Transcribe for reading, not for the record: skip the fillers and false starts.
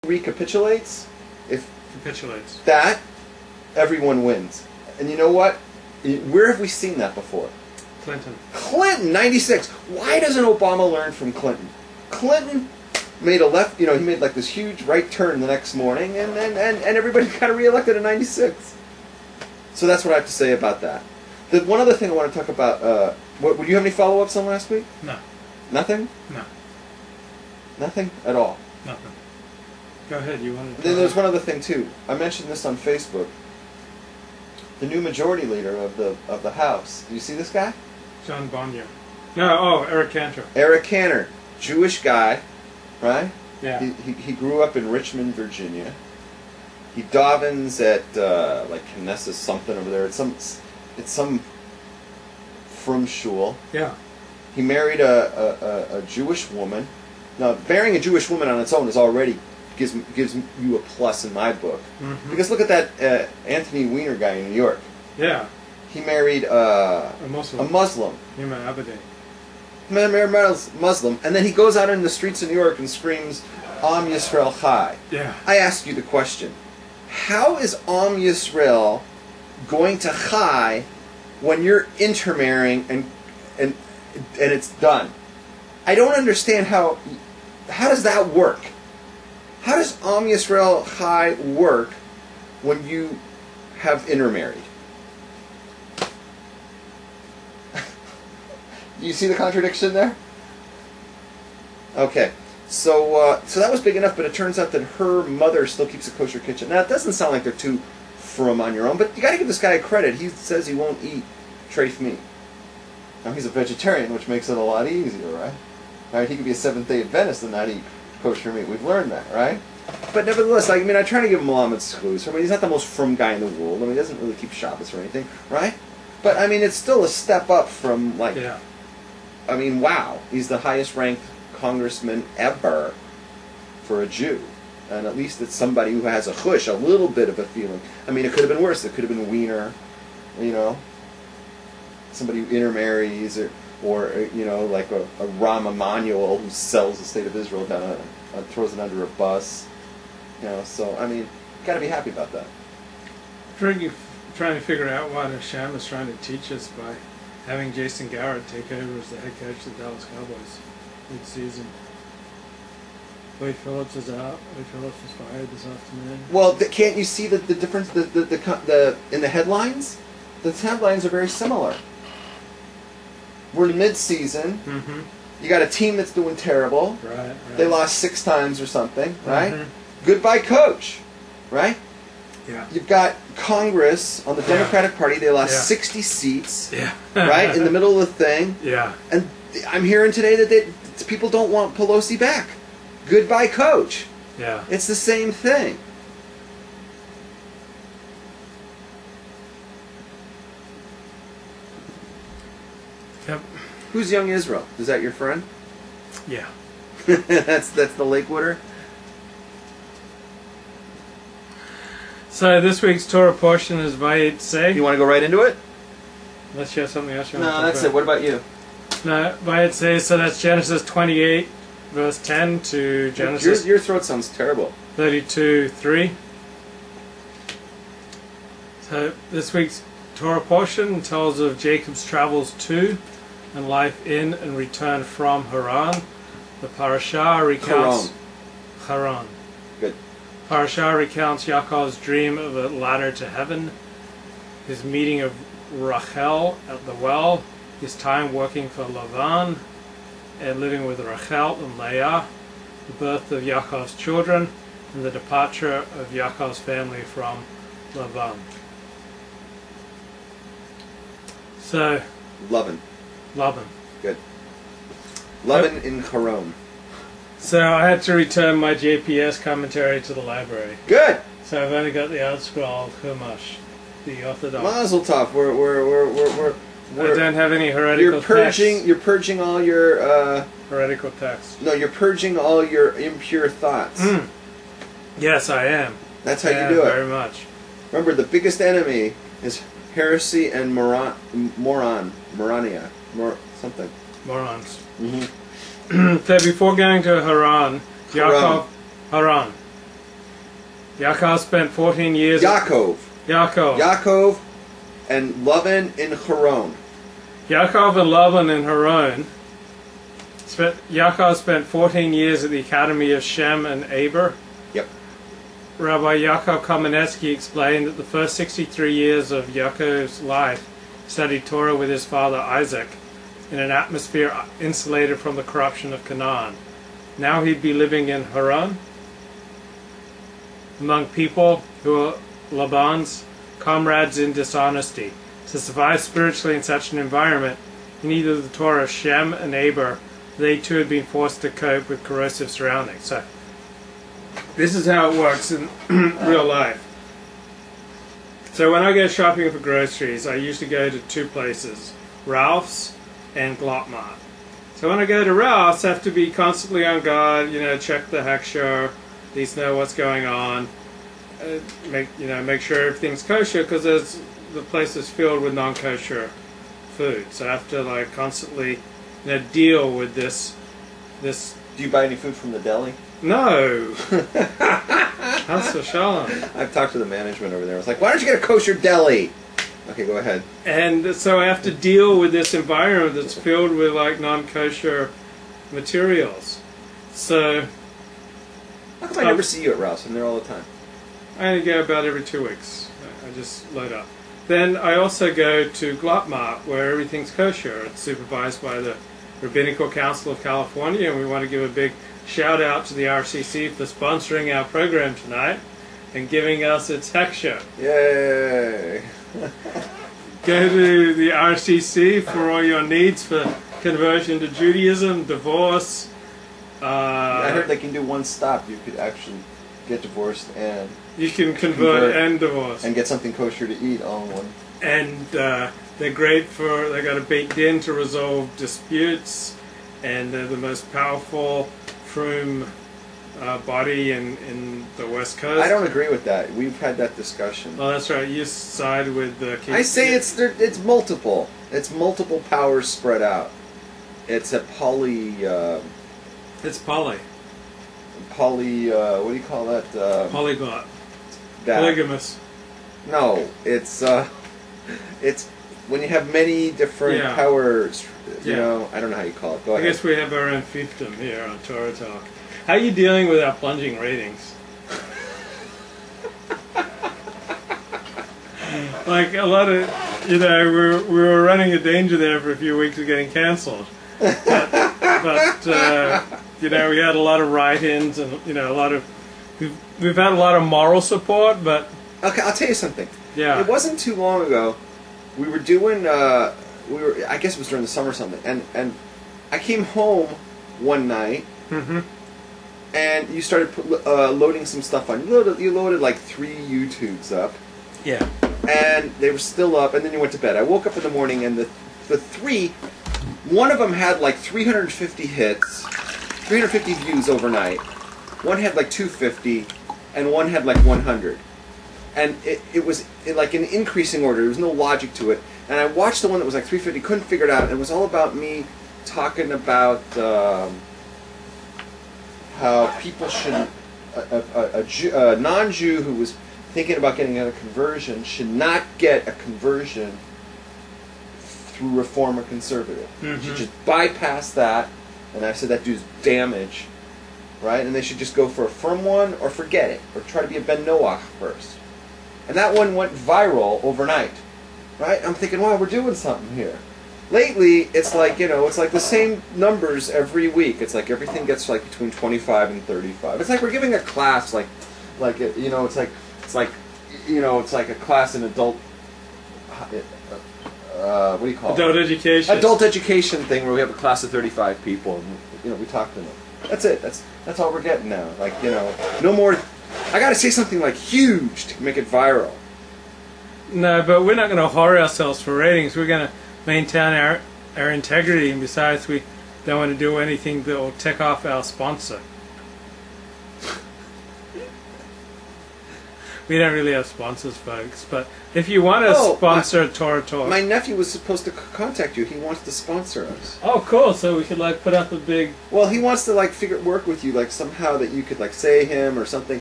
recapitulates, if Capitulates. that, everyone wins. And you know what? Where have we seen that before? Clinton. Clinton, 96. Why doesn't Obama learn from Clinton? Clinton made a left, he made like this huge right turn the next morning, and everybody got reelected in 96. So that's what I have to say about that. The one other thing I want to talk about, would you have any follow-ups on last week? No. Nothing? No. Nothing at all? Nothing. Go ahead, you wanted to... Then there's one other thing, too. I mentioned this on Facebook. The new majority leader of the House. Do you see this guy? John Bondier. No, Eric Cantor. Eric Cantor. Jewish guy, right? Yeah. He grew up in Richmond, Virginia. He davens at like Knesset something over there. It's some from shul. Yeah. He married a Jewish woman. Now, marrying a Jewish woman on its own is already gives you a plus in my book. Mm-hmm. Because look at that Anthony Weiner guy in New York. Yeah. He married a Muslim. Yuma Abadi. Married Muslim, and then he goes out in the streets of New York and screams, Am Yisrael Chai. Yeah. I ask you the question, how is Am Yisrael going to Chai when you're intermarrying and it's done? I don't understand how does that work? How does Am Yisrael Chai work when you have intermarried? You see the contradiction there? Okay, so that was big enough, but it turns out that her mother still keeps a kosher kitchen. Now, it doesn't sound like they're too from on your own, but you got to give this guy credit. He says he won't eat treif meat. Now, he's a vegetarian, which makes it a lot easier, right? Right? He could be a Seventh-day Adventist and not eat kosher meat. We've learned that, right? But nevertheless, I try to give him Malamed Schus. He's not the most from guy in the world. He doesn't really keep Shabbos or anything, right? But, it's still a step up from, like... Yeah. Wow. He's the highest ranked congressman ever for a Jew. And at least it's somebody who has a chush, a little bit of a feeling. It could have been worse. It could have been Wiener, somebody who intermarries, or like a Rahm Emanuel who sells the state of Israel down throws it under a bus. So, got to be happy about that. Trying to figure out what Hashem is trying to teach us by having Jason Garrett take over as the head coach of the Dallas Cowboys mid-season. Wade Phillips is out. Wade Phillips was fired this afternoon. Well, can't you see the difference? The in the headlines, the headlines are very similar. We're mid-season. Mm-hmm. You got a team that's doing terrible. Right. They lost 6 times or something. Right. Mm-hmm. Goodbye, coach. Right. Yeah. You've got Congress on the Democratic Party. They lost 60 seats. Yeah. Right in the middle of the thing. Yeah. And I'm hearing today that people don't want Pelosi back. Goodbye, coach. Yeah. It's the same thing. Yep. Who's Young Israel? Is that your friend? Yeah. that's the Lakewooder. So this week's Torah portion is Vayetzei. You want to go right into it? Unless you have something else you want to No, talk that's about. it. What about you? No, Vayetzei, so that's Genesis 28, verse 10 to Genesis Your throat sounds terrible. 32, 3. So this week's Torah portion tells of Jacob's travels to and life in and return from Haran. The parasha recounts... Haran. Good. Parasha recounts Yaakov's dream of a ladder to heaven, his meeting of Rachel at the well, his time working for Lavan and living with Rachel and Leah, the birth of Yaakov's children, and the departure of Yaakov's family from Lavan. So, Laban. Good. Laban in Haran. So I had to return my JPS commentary to the library. Good. So I've only got the outscrolled Chumash, the Orthodox. Mazel tov. I don't have any heretical texts. You're purging all your heretical texts. No, you're purging all your impure thoughts. Yes, I am. That's how you do it. Very much. Remember, the biggest enemy is heresy and morania, something. Morons. So before going to Haran, Haran. Yaakov spent 14 years... Yaakov. Yaakov. Yaakov and Lavan in Haran. Yaakov and Lavan in Haran. Yaakov spent 14 years at the academy of Shem and Eber. Yep. Rabbi Yaakov Kamenetsky explained that the first 63 years of Yaakov's life he studied Torah with his father Isaac in an atmosphere insulated from the corruption of Canaan. Now he'd be living in Haran among people who are Laban's comrades in dishonesty. To survive spiritually in such an environment, he needed the Torah of Shem and Eber. They too had been forced to cope with corrosive surroundings. So, this is how it works in real life. So when I go shopping for groceries, I usually go to two places, Ralph's and Glotmart. So when I go to Ralph's, I have to be constantly on guard, check the hechsher, at least know what's going on, make sure everything's kosher, because the place is filled with non-kosher food. So I have to constantly deal with this. Do you buy any food from the deli? No. That's for shalom. I've talked to the management over there. I was like, why don't you get a kosher deli? Okay, go ahead. And so I have to deal with this environment that's filled with non-kosher materials. So how come I never see you at Ralph's? I'm there all the time. I only go about every 2 weeks. I just load up. Then I also go to Glotmart, where everything's kosher. It's supervised by the Rabbinical Council of California, and we want to give a big shout out to the RCC for sponsoring our program tonight and giving us its hechsher. Yay! Go to the RCC for all your needs for conversion to Judaism, divorce. I heard they can do one stop. You could actually get divorced and you can convert and divorce and get something kosher to eat all in one. And they're great for, they got a baked in to resolve disputes, and they're the most powerful frum body in the West Coast. I don't agree with that. We've had that discussion. Oh, that's right. You side with the I say it's multiple. It's multiple powers spread out. It's a it's poly. What do you call that? Polyglot. Polygamous. No, it's when you have many different powers. I don't know how you call it. Go ahead. I guess we have our own fiefdom here on Torah Talk. How are you dealing with our plunging ratings? A lot of, we were running a danger there for a few weeks of getting cancelled. But we had a lot of write-ins and, a lot of, we've had a lot of moral support, but... Okay, I'll tell you something. Yeah. It wasn't too long ago, we were doing, I guess it was during the summer or something, and I came home one night, and you started loading some stuff on. You loaded like 3 YouTubes up. Yeah. And they were still up, and then you went to bed. I woke up in the morning, and the 3, one of them had like 350 hits, 350 views overnight. One had like 250, and one had like 100. And it was like in increasing order. There was no logic to it. And I watched the one that was like 350, couldn't figure it out. And it was all about me talking about how people should, a non-Jew who was thinking about getting a conversion should not get a conversion through Reform or Conservative. Should just bypass that. And I said that dude's damage, right? And they should just go for a firm one or forget it, or try to be a Ben Noach first. And that one went viral overnight, right? I'm thinking, wow, we're doing something here. Lately, it's like, it's like the same numbers every week. It's like everything gets like between 25 and 35. It's like we're giving a class, it's like a class in adult, what do you call it? Adult education. Adult education thing where we have a class of 35 people and, we talk to them. That's it. That's all we're getting now. No more. I got to say something like huge to make it viral. No, but we're not going to whore ourselves for ratings. We're going to maintain our integrity, and besides, we don't want to do anything that will tick off our sponsor. We don't really have sponsors, folks, but if you want to sponsor Torah Talk... My nephew was supposed to contact you. He wants to sponsor us. Oh, cool. So we could put up a big... Well, he wants to work with you, somehow that you could say him or something.